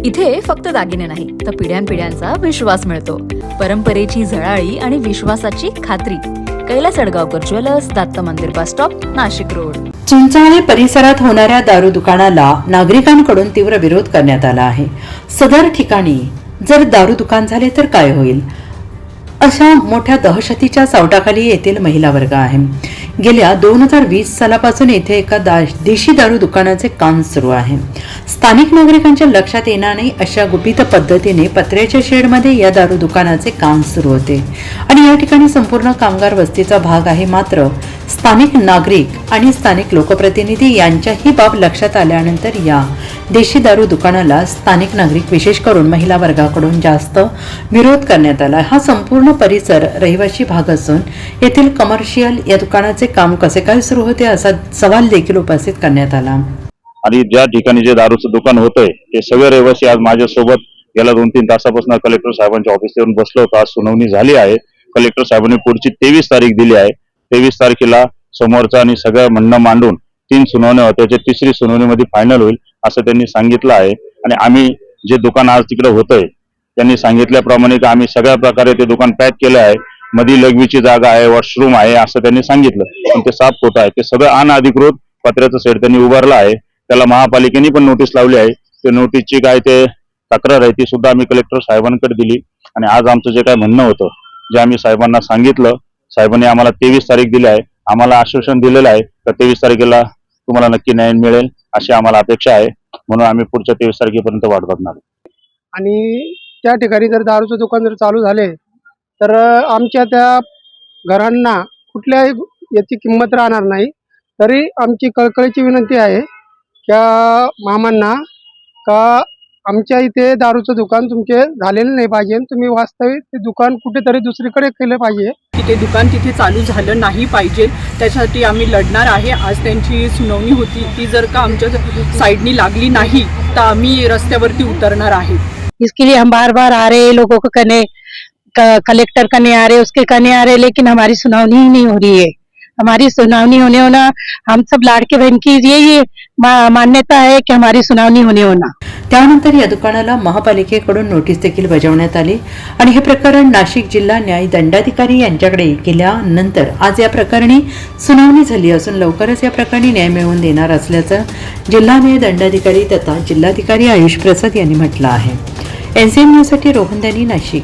इथे फक्त दागिने नाही तर पिढ्यानपिढ्यांचा विश्वास मिळतो. परंपरेची झळाळी आणि विश्वासाची खात्री. कैलास अडगावकर ज्वेलर्स, दत्त मंदिर बस स्टॉप, नाशिक रोड. चिंचाळे परिसरात होणाऱ्या दारू दुकानाला नागरिकांकडून तीव्र विरोध करण्यात आला आहे. सदर ठिकाणी जर दारू दुकान झाले तर काय होईल, अशा मोठ्या दहशतीच्या सावटाखाली येथील महिला वर्ग आहे. गेल्या 2020 सालापासून येथे एका देशी दारू दुकानाचे काम सुरू आहे. स्थानिक नागरिकांच्या लक्षात येणार नाही अशा गुपित पद्धतीने पत्र्याच्या शेडमध्ये या दारू दुकानाचे काम सुरू होते आणि या ठिकाणी संपूर्ण कामगार वस्तीचा भाग आहे. मात्र स्थानिक नागरिक आणि स्थानिक लोकप्रतिनिधी यांच्याही बाब लक्षात आल्यानंतर या देशी दारू दुकानाला स्थानिक नागरिक विशेष करून महिला वर्गाकडून जास्त विरोध करण्यात आला. हा संपूर्ण परिसर रहिवासी भाग असून येथील कमर्शियल या दुकानाचे काम कसे काय सुरू होते असा सवाल देखील उपस्थित करण्यात आला. आणि ज्या ठिकाणी जे दारूचं दुकान होतंय ते सगळे रहिवासी आज माझ्यासोबत गेल्या 2-3 तासापासून कलेक्टर साहेबांच्या ऑफिस येऊन बसलो होतो. आज सुनावणी झाली आहे. कलेक्टर साहेबांनी पुढची 23 तारीख दिली आहे. 23 तारखेला समोरचा आणि सगळं म्हणणं मांडून 3 सुनावण्या होत्या, त्याच्या 3री सुनावणीमध्ये फायनल होईल असं त्यांनी सांगितलं आहे. आणि आम्ही जे दुकान आज तिकडे होतंय त्यांनी सांगितल्याप्रमाणे की आम्ही सगळ्या प्रकारे ते दुकान पॅक केलं आहे. मध्ये लघवीची जागा आहे, वॉशरूम आहे असं त्यांनी सांगितलं, पण ते 7 फूट आहे. ते सगळं अनधिकृत पत्र्याचं शेड त्यांनी उभारलं आहे. त्याला महापालिकेने पण नोटीस लावली आहे. ते नोटीसची काय ते तक्रार आहे ती सुद्धा आम्ही कलेक्टर साहेबांकडे दिली. आणि आज आमचं जे काय म्हणणं होतं जे आम्ही साहेबांना सांगितलं, साहेबांनी आम्हाला 23 तारीख दिली आहे. आम्हाला आश्वासन दिलेलं आहे तर 23 तारखेला तुम्हाला नक्की न्याय मिळेल अशी आम्हाला अपेक्षा आहे. म्हणून आम्ही पुढच्या 23 तारखेपर्यंत वाट बघणार. आणि त्या ठिकाणी जर दारूचं दुकान जर चालू झाले तर आमच्या त्या घरांना कुठल्याही याची किंमत राहणार नाही. तरी आमची कळकळीची विनंती आहे त्या मामांना का आमच्या इथे दारूचं दुकान तुमचे झालेलं नाही पाहिजे. तुम्ही वास्तविक ते दुकान कुठेतरी दुसरीकडे केलं पाहिजे की ते दुकान तिथे चालू झालं नाही पाहिजे. त्यासाठी आम्ही लढणार आहे. आज त्यांची सुनावणी होती, ती जर का आमच्या साईडनी लागली नाही तर आम्ही रस्त्यावरती उतरणार आहे. इसके लिए हम बार बार आ रहे, लोगों को कहने कलेक्टर करने आ रहे, उसके करने आ रहे, लेकिन हमारी सुनावनी ही नहीं हो रही है. हमारी सुनावनी होने होना, हम सब लाडके बहन की ये मान्यता है कि हमारी सुनावनी होने होना. त्यानंतर या दुकानाला महापालिकेकडून नोटीस देखील बजावण्यात आली आणि हे प्रकरण नाशिक जिल्हा न्याय दंडाधिकारी यांच्याकडे गेल्यानंतर आज या प्रकरणी सुनावणी झाली असून लवकरच या प्रकरणी न्याय मिळवून देणार असल्याचं जिल्हा न्याय दंडाधिकारी तथा जिल्हाधिकारी आयुष प्रसाद यांनी म्हटलं आहे. NCN न्यूजसाठी रोहन दानी, नाशिक.